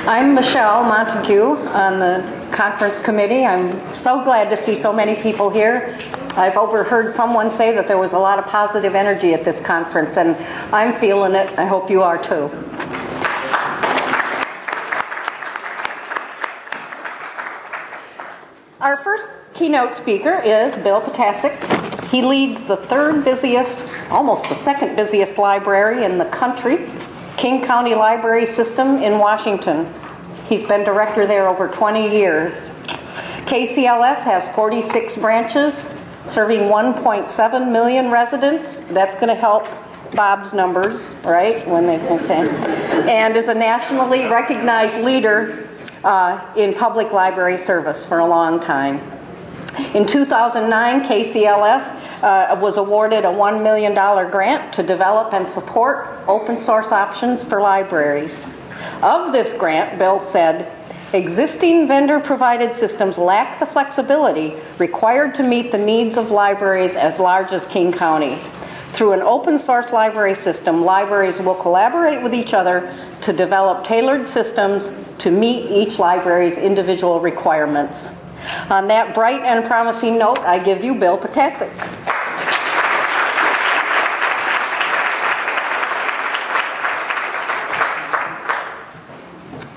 I'm Michelle Montague on the conference committee. I'm so glad to see so many people here. I've overheard someone say that there was a lot of positive energy at this conference, and I'm feeling it. I hope you are too. Our first keynote speaker is Bill Ptacek. He leads the third busiest, almost the second busiest library in the country, King County Library System in Washington. He's been director there over 20 years. KCLS has 46 branches, serving 1.7 million residents. That's going to help Bob's numbers, right? And is a nationally recognized leader in public library service for a long time. In 2009, KCLS was awarded a $1 million grant to develop and support open source options for libraries. Of this grant, Bill said, existing vendor-provided systems lack the flexibility required to meet the needs of libraries as large as King County. Through an open source library system, libraries will collaborate with each other to develop tailored systems to meet each library's individual requirements. On that bright and promising note, I give you Bill Ptacek.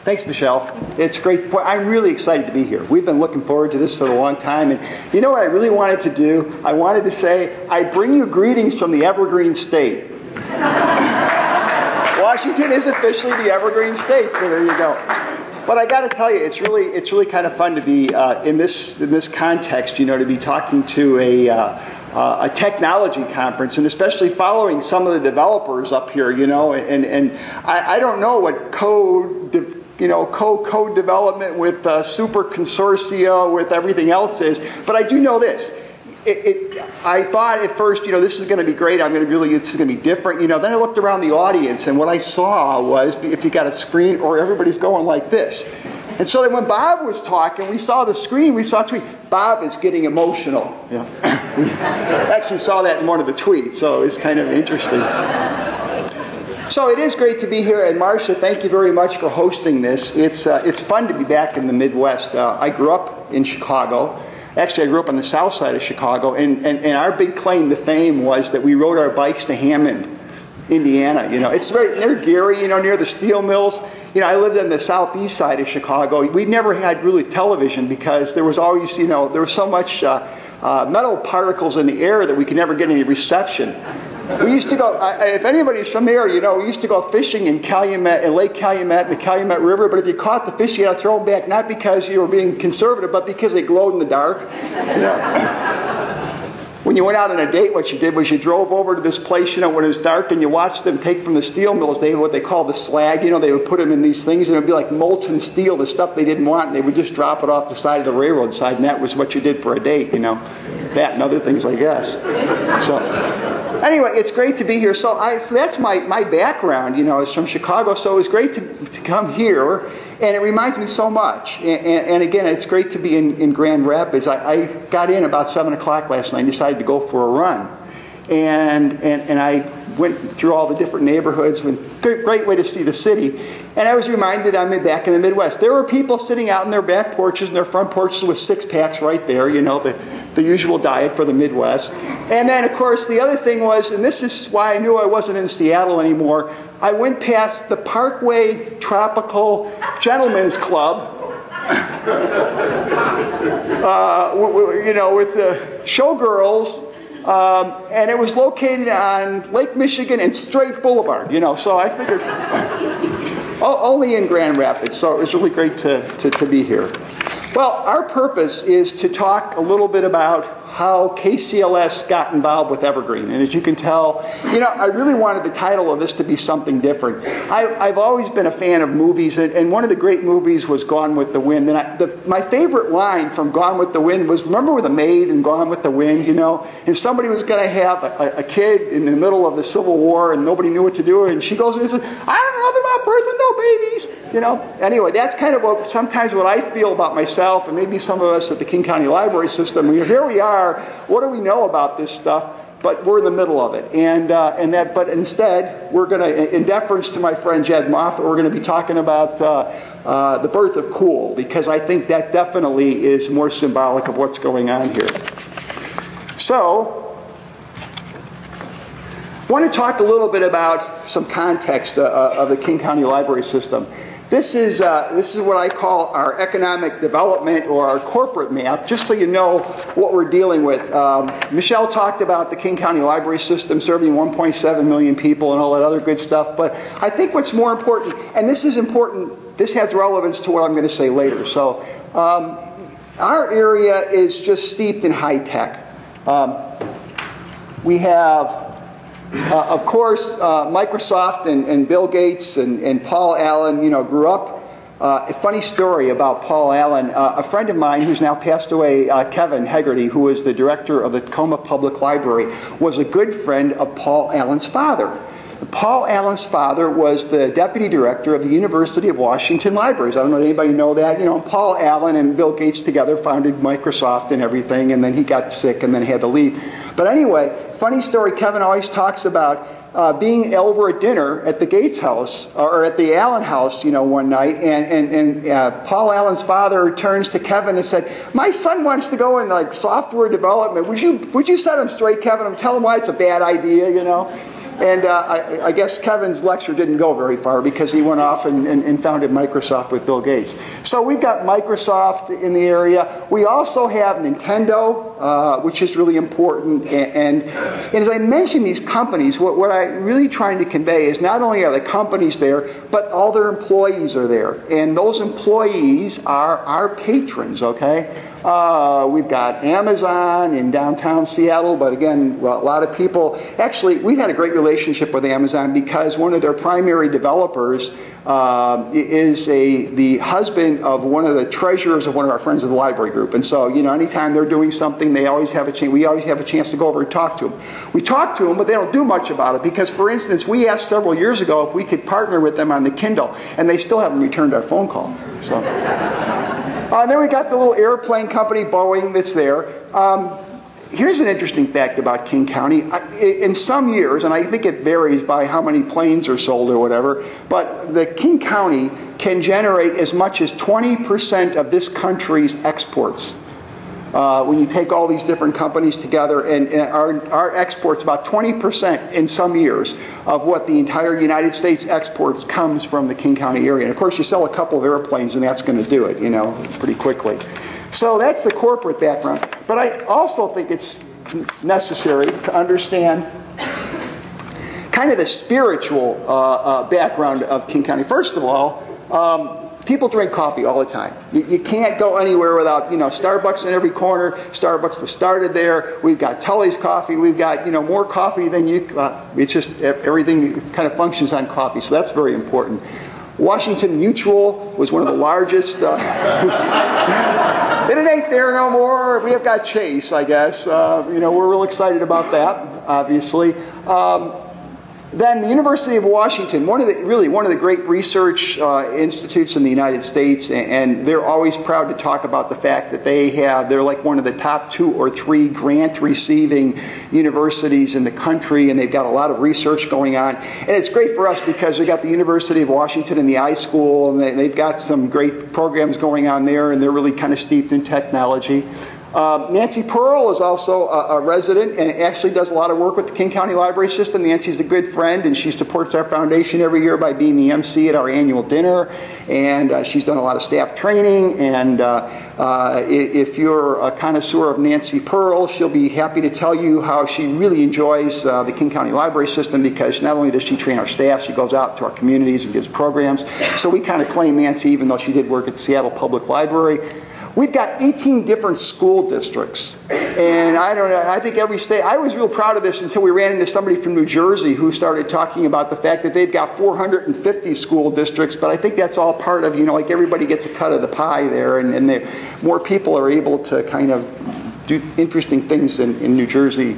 Thanks, Michelle. It's great. I'm really excited to be here. We've been looking forward to this for a long time. And you know what I really wanted to do? I wanted to say, I bring you greetings from the Evergreen State. Washington is officially the Evergreen State, so there you go. But I got to tell you, it's really kind of fun to be in this context, you know, to be talking to a technology conference, and especially following some of the developers up here, you know, and I don't know what code development with super consortia with everything else is, but I do know this. I thought at first, you know, this is going to be great. This is going to be different, you know. Then I looked around the audience, and what I saw was, if you got a screen, or everybody's going like this. And so then when Bob was talking, we saw the screen, we saw a tweet. Bob is getting emotional. You know. Actually saw that in one of the tweets, so it's kind of interesting. So it is great to be here, and Marcia, thank you very much for hosting this. It's fun to be back in the Midwest. I grew up in Chicago. Actually, I grew up on the south side of Chicago, and our big claim to fame was that we rode our bikes to Hammond, Indiana. You know, it's right near Gary, you know, near the steel mills. You know, I lived on the southeast side of Chicago. We never had really television because there was always, you know, there was so much metal particles in the air that we could never get any reception. We used to go, if anybody's from there, you know, we used to go fishing in Calumet, in Lake Calumet, and the Calumet River, but if you caught the fish, you had to throw them back, not because you were being conservative, but because they glowed in the dark. You know? When you went out on a date, what you did was you drove over to this place, you know, when it was dark, and you watched them take from the steel mills, they what they call the slag, you know, they would put them in these things, and it would be like molten steel, the stuff they didn't want, and they would just drop it off the side of the railroad side, and that was what you did for a date, you know. That and other things, I guess. So anyway, it's great to be here. So that's my background, you know, is from Chicago. So it was great to come here, and it reminds me so much. And again, it's great to be in Grand Rapids. I got in about 7 o'clock last night and decided to go for a run. And I went through all the different neighborhoods. Great way to see the city. And I was reminded I'm back in the Midwest. There were people sitting out in their back porches and their front porches with six-packs right there, you know, the usual diet for the Midwest. And then, of course, the other thing was, and this is why I knew I wasn't in Seattle anymore, I went past the Parkway Tropical Gentlemen's Club, you know, with the showgirls, and it was located on Lake Michigan and Strait Boulevard, you know, so I figured, only in Grand Rapids, so it was really great to be here. Well, our purpose is to talk a little bit about how KCLS got involved with Evergreen. And as you can tell, you know, I really wanted the title of this to be something different. I've always been a fan of movies, and one of the great movies was Gone with the Wind. And my favorite line from Gone with the Wind was, remember with the maid in Gone with the Wind, you know, and somebody was going to have a kid in the middle of the Civil War, and nobody knew what to do, and she goes and says, I don't know nothing about birth and no babies, you know. Anyway, that's kind of sometimes what I feel about myself, and maybe some of us at the King County Library System. Here we are. What do we know about this stuff? but we're in the middle of it. But instead, we're going to, in deference to my friend Jed Moffat, we're going to be talking about the birth of cool, because I think that definitely is more symbolic of what's going on here. So, I want to talk a little bit about some context of the King County Library System. This is what I call our economic development or our corporate map, just so you know what we're dealing with. Michelle talked about the King County Library System serving 1.7 million people and all that other good stuff, but I think what's more important, and this is important, this has relevance to what I'm going to say later. So our area is just steeped in high tech. We have of course, Microsoft and Bill Gates and Paul Allen, you know, grew up. A funny story about Paul Allen. A friend of mine who's now passed away, Kevin Hegarty, who is the director of the Tacoma Public Library, was a good friend of Paul Allen's father. Paul Allen's father was the deputy director of the University of Washington Libraries. I don't know if anybody know that. You know, Paul Allen and Bill Gates together founded Microsoft and everything, and then he got sick and then had to leave. But anyway, funny story, Kevin always talks about being over at dinner at the Gates house, or at the Allen house, you know, one night, and Paul Allen's father turns to Kevin and said, "My son wants to go in like software development. Would you set him straight, Kevin, and tell him why it's a bad idea, you know?" And I guess Kevin's lecture didn't go very far, because he went off and founded Microsoft with Bill Gates. So we've got Microsoft in the area. We also have Nintendo, which is really important. And as I mentioned these companies, what I'm really trying to convey is not only are the companies there, but all their employees are there. And those employees are our patrons, okay? We've got Amazon in downtown Seattle, but again, well, a lot of people, actually, we've had a great relationship with Amazon because one of their primary developers is the husband of one of the treasurers of one of our friends of the library group. And so, you know, anytime they're doing something, they always have a chance, we always have a chance to go over and talk to them. We talk to them, but they don't do much about it because, for instance, we asked several years ago if we could partner with them on the Kindle, and they still haven't returned our phone call. So. Then we got the little airplane company, Boeing, that's there. Here's an interesting fact about King County. In some years, and I think it varies by how many planes are sold or whatever, but the King County can generate as much as 20% of this country's exports. When you take all these different companies together, and our exports, about 20% in some years of what the entire United States exports comes from the King County area. And of course, you sell a couple of airplanes and that's going to do it, you know, pretty quickly. So that's the corporate background. But I also think it's necessary to understand kind of the spiritual background of King County. First of all, people drink coffee all the time. You can't go anywhere without, you know, Starbucks in every corner. Starbucks was started there. We've got Tully's coffee. We've got, you know, more coffee than you, it's just everything kind of functions on coffee. So that's very important. Washington Mutual was one of the largest. It ain't there no more. We have got Chase, I guess. You know, we're real excited about that, obviously. Then the University of Washington, one of the great research institutes in the United States, and they're always proud to talk about the fact that they're like one of the top 2 or 3 grant-receiving universities in the country, and they've got a lot of research going on. And it's great for us because we got the University of Washington and the iSchool, and they've got some great programs going on there, and they're really kind of steeped in technology. Nancy Pearl is also a resident and actually does a lot of work with the King County Library System. Nancy's a good friend, and she supports our foundation every year by being the MC at our annual dinner. And she's done a lot of staff training. And if you're a connoisseur of Nancy Pearl, she'll be happy to tell you how she really enjoys the King County Library System, because not only does she train our staff, she goes out to our communities and gives programs. So we kind of claim Nancy, even though she did work at the Seattle Public Library. We've got 18 different school districts, and I don't know, I think every state, I was real proud of this until we ran into somebody from New Jersey who started talking about the fact that they've got 450 school districts, but I think that's all part of, you know, like everybody gets a cut of the pie there, and more people are able to kind of do interesting things in New Jersey